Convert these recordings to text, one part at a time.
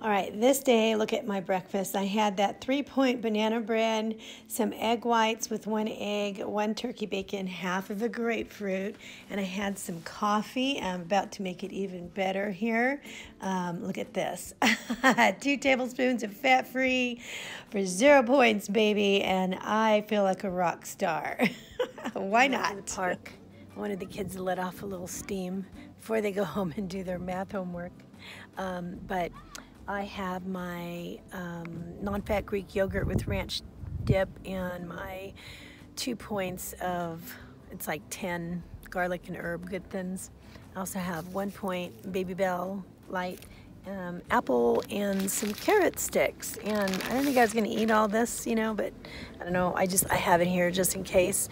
All right, this day, look at my breakfast. I had that 3-point banana bread, some egg whites with 1 egg, 1 turkey bacon, half of a grapefruit, and I had some coffee. I'm about to make it even better here. Look at this. 2 tablespoons of fat-free for 0 points, baby, and I feel like a rock star. Why not? To the park. I wanted the kids to let off a little steam before they go home and do their math homework. But I have my non-fat Greek yogurt with ranch dip and my 2 points of, it's like 10 garlic and herb good thins. I also have 1 point Baby Bell light, apple, and some carrot sticks. And I don't think I was gonna eat all this, you know, but I don't know, I have it here just in case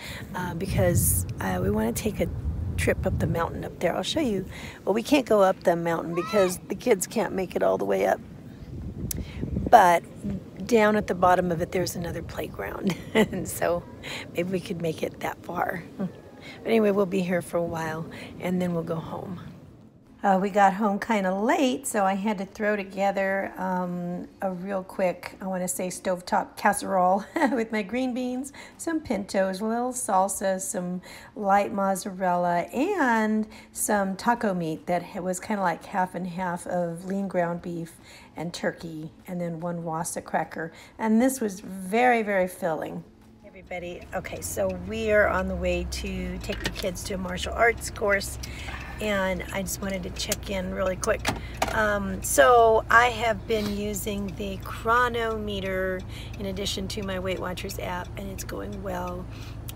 because we wanna take a trip up the mountain up there. I'll show you. Well, we can't go up the mountain because the kids can't make it all the way up. But down at the bottom of it, there's another playground. And so maybe we could make it that far. But anyway, we'll be here for a while and then we'll go home. We got home kind of late, so I had to throw together a real quick, I want to say stovetop casserole with my green beans, some pintos, a little salsa, some light mozzarella, and some taco meat that was kind of like half and half of lean ground beef and turkey, and then 1 wassa cracker. And this was very, very filling. Everybody, okay, so we are on the way to take the kids to a martial arts course, and I just wanted to check in really quick. So I have been using the chronometer in addition to my Weight Watchers app, and it's going well.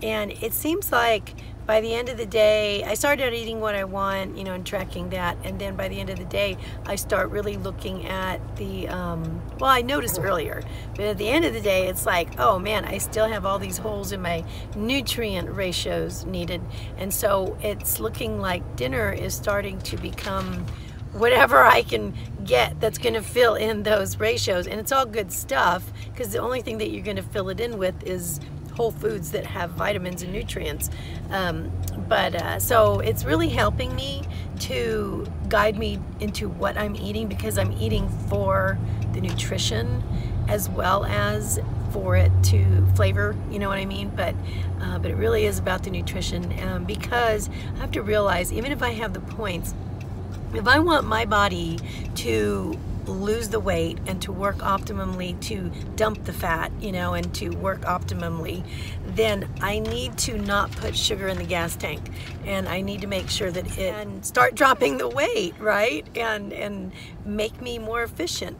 And it seems like by the end of the day, I started out eating what I want, you know, and tracking that. And then by the end of the day, I start really looking at the, well, I noticed earlier, but at the end of the day, it's like, oh man, I still have all these holes in my nutrient ratios needed. And so it's looking like dinner is starting to become whatever I can get that's going to fill in those ratios. And it's all good stuff, because the only thing that you're going to fill it in with is whole foods that have vitamins and nutrients. So it's really helping me to guide me into what I'm eating, because I'm eating for the nutrition as well as for it to flavor, you know what I mean? But it really is about the nutrition, because I have to realize, even if I have the points, if I want my body to lose the weight and to work optimally, to dump the fat, you know, and to work optimally, then I need to not put sugar in the gas tank, and I need to make sure that it and start dropping the weight, right, and make me more efficient.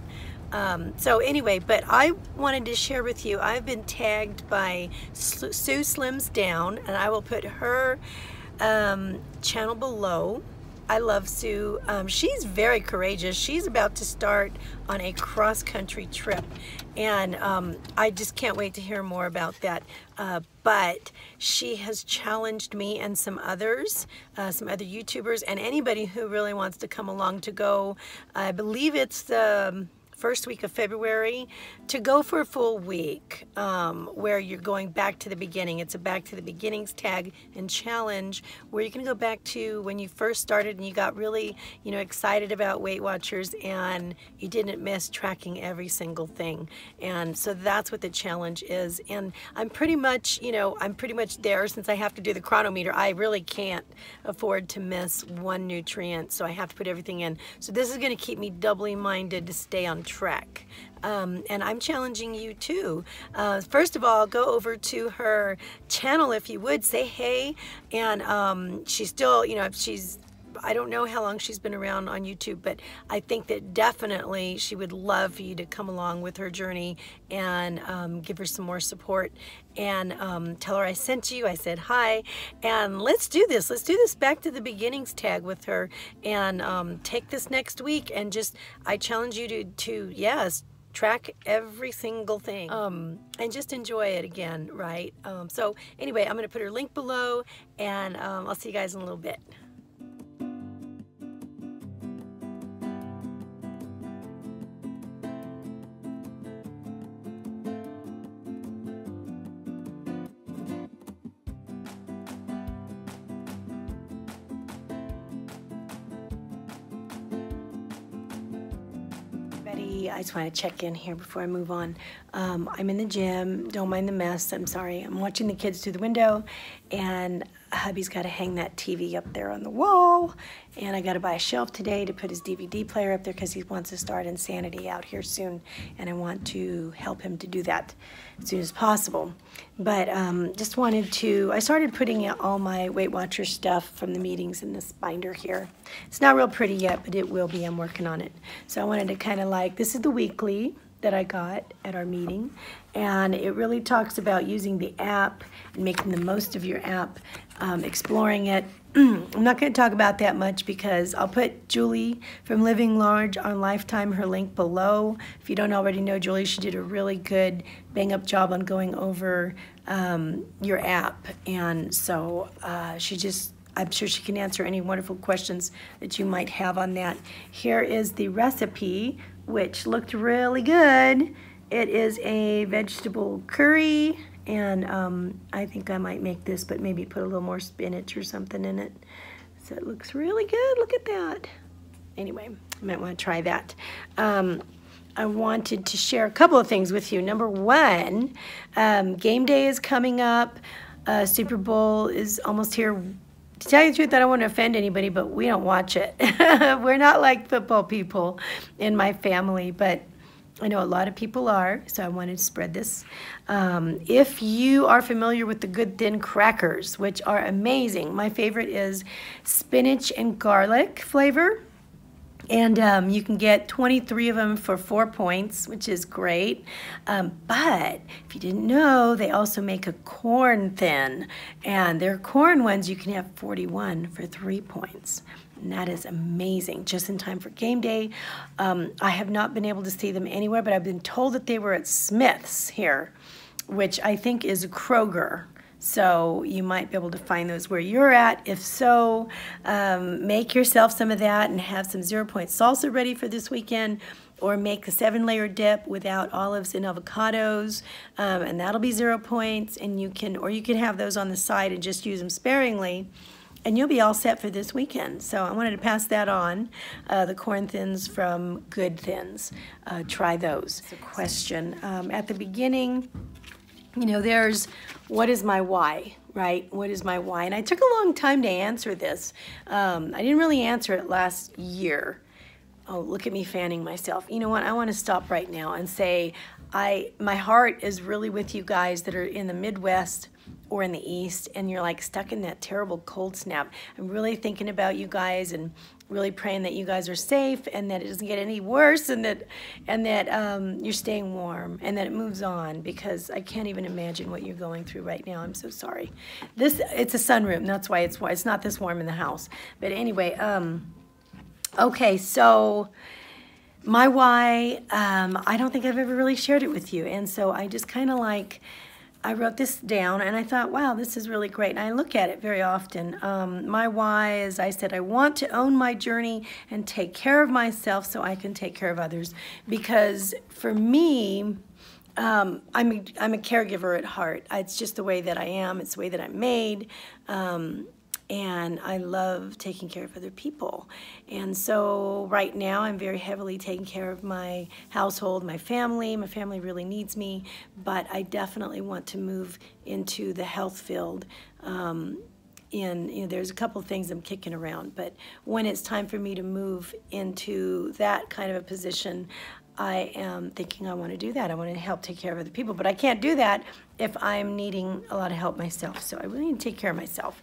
So anyway, but I wanted to share with you, I've been tagged by Sue Slims Down, and I will put her channel below. I love Sue. She's very courageous. She's about to start on a cross-country trip, and I just can't wait to hear more about that. But she has challenged me and some other YouTubers, and anybody who really wants to come along to go. I believe it's the first week of February, to go for a full week, where you're going back to the beginning. It's a back to the beginnings tag and challenge, where you can go back to when you first started and you got really, you know, excited about Weight Watchers and you didn't miss tracking every single thing. And so that's what the challenge is. And I'm pretty much, you know, I'm pretty much there. Since I have to do the chronometer, I really can't afford to miss one nutrient, so I have to put everything in. So this is going to keep me doubly minded to stay on track. And I'm challenging you too. First of all, go over to her channel if you would, say hey. And she's still, you know, I don't know how long she's been around on YouTube, but I think that definitely she would love for you to come along with her journey and give her some more support, and tell her I sent you, I said hi, and let's do this. Let's do this back to the beginnings tag with her, and take this next week, and just, I challenge you to yes, track every single thing, and just enjoy it again, right? So anyway, I'm going to put her link below, and I'll see you guys in a little bit. everybody. I just want to check in here before I move on. I'm in the gym. Don't mind the mess. I'm sorry. I'm watching the kids through the window, and hubby's got to hang that TV up there on the wall, and I got to buy a shelf today to put his DVD player up there because he wants to start Insanity out here soon, and I want to help him to do that as soon as possible. But just wanted to, I started putting out all my Weight Watchers stuff from the meetings in this binder here. It's not real pretty yet, but it will be. I'm working on it. So I wanted to kind of like, this is the weekly that I got at our meeting, and it really talks about using the app and making the most of your app, exploring it. I'm not going to talk about that much because I'll put Julie from Living Large on Lifetime, her link below. If you don't already know Julie, she did a really good bang-up job on going over your app, and so I'm sure she can answer any wonderful questions that you might have on that. Here is the recipe, which looked really good. It is a vegetable curry, and I think I might make this, but maybe put a little more spinach or something in it. So it looks really good. Look at that. Anyway, I might want to try that. I wanted to share a couple of things with you. Number one, game day is coming up. Super Bowl is almost here. To tell you the truth, I don't want to offend anybody, but we don't watch it. We're not like football people in my family, but I know a lot of people are, so I wanted to spread this. If you are familiar with the Good Thin crackers, which are amazing, my favorite is spinach and garlic flavor. And you can get 23 of them for 4 points, which is great. But if you didn't know, they also make a corn thin. And their corn ones, you can have 41 for 3 points. And that is amazing, just in time for game day. I have not been able to see them anywhere, but I've been told that they were at Smith's here, which I think is Kroger. So you might be able to find those where you're at. If so, make yourself some of that and have some 0-point salsa ready for this weekend, or make a 7-layer dip without olives and avocados, and that'll be 0 points. And you can have those on the side and just use them sparingly, and you'll be all set for this weekend. So I wanted to pass that on, the corn thins from Good Thins. Try those. It's a question at the beginning. You know, there's, what is my why, right? What is my why? And I took a long time to answer this. I didn't really answer it last year. Oh, look at me fanning myself. You know what? I want to stop right now and say my heart is really with you guys that are in the Midwest or in the East, and you're like stuck in that terrible cold snap. I'm really thinking about you guys and really praying that you guys are safe and that it doesn't get any worse, and that you're staying warm and that it moves on, because I can't even imagine what you're going through right now. I'm so sorry. It's a sunroom. That's why it's not this warm in the house. But anyway, okay, so my why, I don't think I've ever really shared it with you, and so I just kind of like, I wrote this down and I thought, wow, this is really great. And I look at it very often. My why is, I said, I want to own my journey and take care of myself so I can take care of others. Because for me, I'm a caregiver at heart. It's just the way that I am. It's the way that I'm made. And I love taking care of other people. And so right now I'm very heavily taking care of my household, my family. My family really needs me, but I definitely want to move into the health field. There's a couple of things I'm kicking around, but when it's time for me to move into that kind of a position, I am thinking I want to do that. I want to help take care of other people, but I can't do that if I'm needing a lot of help myself. So I really need to take care of myself.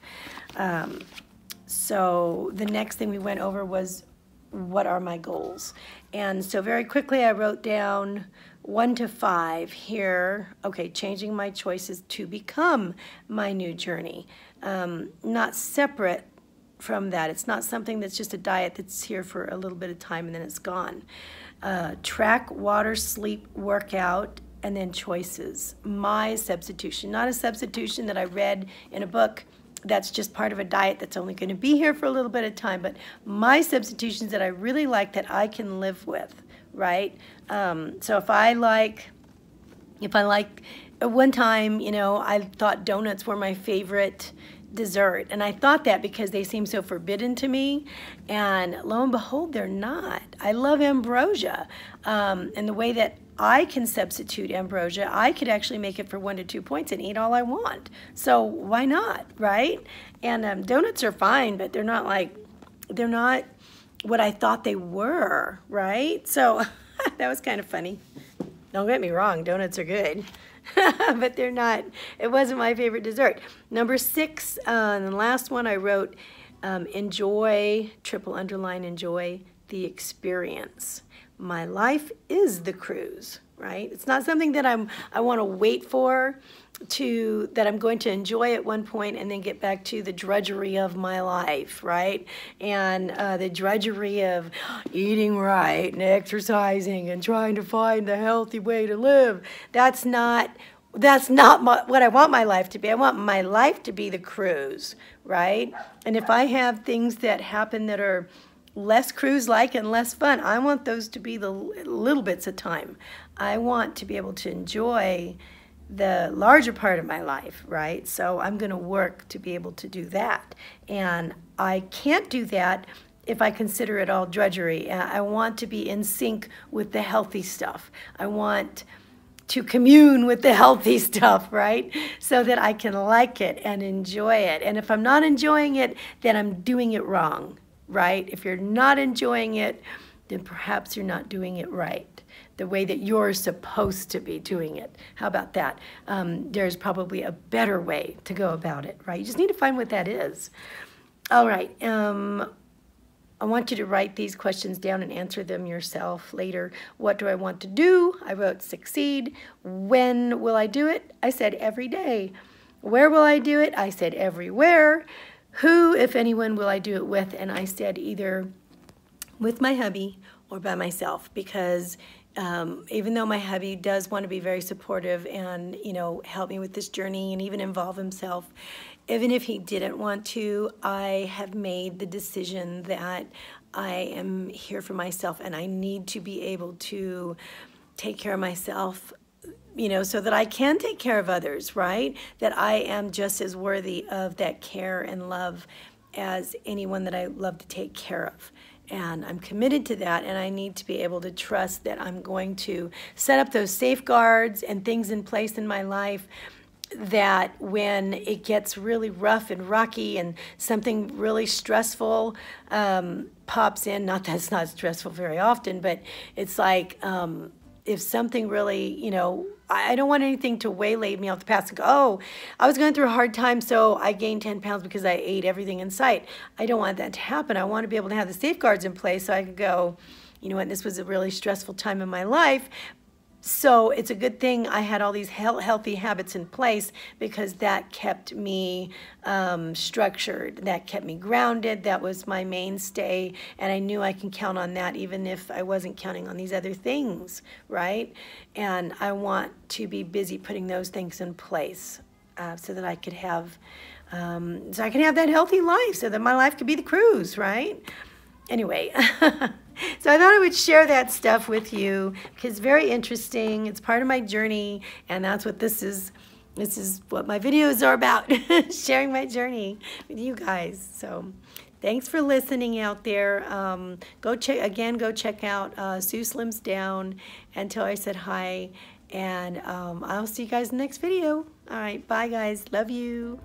So the next thing we went over was, what are my goals? And so very quickly I wrote down 1 to 5 here. Okay, changing my choices to become my new journey. Not separate from that. It's not something that's just a diet that's here for a little bit of time and then it's gone. Track, water, sleep, workout, and then choices. My substitution, not a substitution that I read in a book that's just part of a diet that's only going to be here for a little bit of time, but my substitutions that I really like, that I can live with, right? So if I like, at one time, you know, I thought donuts were my favorite dessert. And I thought that because they seem so forbidden to me. And lo and behold, they're not. I love ambrosia. And the way that I can substitute ambrosia, I could actually make it for 1 to 2 points and eat all I want. So why not, right? And donuts are fine, but they're not what I thought they were, right? So that was kind of funny. Don't get me wrong, donuts are good. But they're not, it wasn't my favorite dessert. Number 6, and the last one I wrote, enjoy, triple underline, enjoy the experience. My life is the cruise, right? It's not something that I want to wait for, that I'm going to enjoy at one point and then get back to the drudgery of my life, right? And the drudgery of eating right and exercising and trying to find the healthy way to live. That's not what I want my life to be. I want my life to be the cruise, right? And if I have things that happen that are less cruise-like and less fun, I want those to be the little bits of time. I want to be able to enjoy the larger part of my life, right? So I'm going to work to be able to do that. And I can't do that if I consider it all drudgery. I want to be in sync with the healthy stuff. I want to commune with the healthy stuff, right? So that I can like it and enjoy it. And if I'm not enjoying it, then I'm doing it wrong, right? If you're not enjoying it, then perhaps you're not doing it right, the way that you're supposed to be doing it. How about that? There's probably a better way to go about it, right? You just need to find what that is. All right. I want you to write these questions down and answer them yourself later. What do I want to do? I wrote succeed. When will I do it? I said every day. Where will I do it? I said everywhere. Who, if anyone, will I do it with? And I said either with my hubby or by myself, because even though my hubby does want to be very supportive and, you know, help me with this journey and even involve himself, even if he didn't want to, I have made the decision that I am here for myself and I need to be able to take care of myself, you know, so that I can take care of others, right? That I am just as worthy of that care and love as anyone that I love to take care of. And I'm committed to that, and I need to be able to trust that I'm going to set up those safeguards and things in place in my life that when it gets really rough and rocky and something really stressful pops in, not that it's not stressful very often, but it's like if something really, you know, I don't want anything to waylay me off the path and go, oh, I was going through a hard time, so I gained 10 pounds because I ate everything in sight. I don't want that to happen. I want to be able to have the safeguards in place so I could go, you know what, this was a really stressful time in my life. So it's a good thing I had all these healthy habits in place, because that kept me structured, that kept me grounded, that was my mainstay, and I knew I can count on that even if I wasn't counting on these other things, right? And I want to be busy putting those things in place so that I could have that healthy life, so that my life could be the cruise, right? Anyway, so I thought I would share that stuff with you because it's very interesting. It's part of my journey, and that's what this is. This is what my videos are about, sharing my journey with you guys. So thanks for listening out there. Go check out Sue Slims Down and tell her I said hi. And I'll see you guys in the next video. All right, bye guys. Love you.